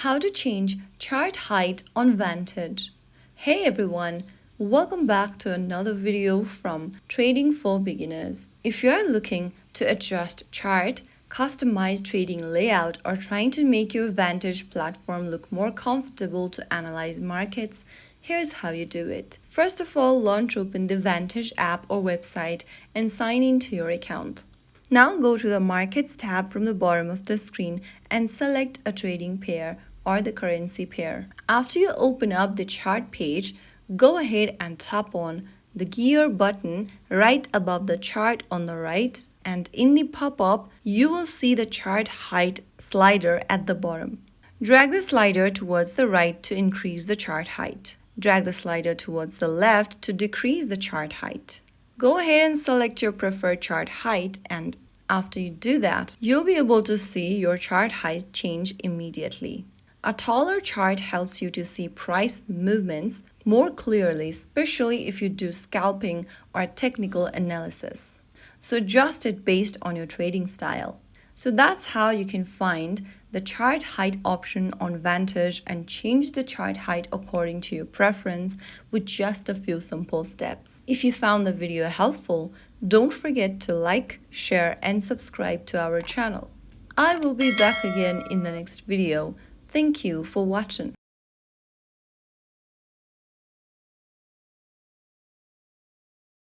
How to change chart height on Vantage. Hey everyone, welcome back to another video from Trading for Beginners. If you are looking to adjust chart, customize trading layout, or trying to make your Vantage platform look more comfortable to analyze markets, here's how you do it. First of all, launch open the Vantage app or website and sign into your account. Now go to the Markets tab from the bottom of the screen and select a trading pair or the currency pair. After you open up the chart page, go ahead and tap on the gear button right above the chart on the right, and in the pop-up, you will see the chart height slider at the bottom. Drag the slider towards the right to increase the chart height. Drag the slider towards the left to decrease the chart height. Go ahead and select your preferred chart height, and after you do that, you'll be able to see your chart height change immediately. A taller chart helps you to see price movements more clearly, especially if you do scalping or technical analysis. So adjust it based on your trading style. So that's how you can find the chart height option on Vantage and change the chart height according to your preference with just a few simple steps. If you found the video helpful, don't forget to like, share, and subscribe to our channel. I will be back again in the next video. Thank you for watching.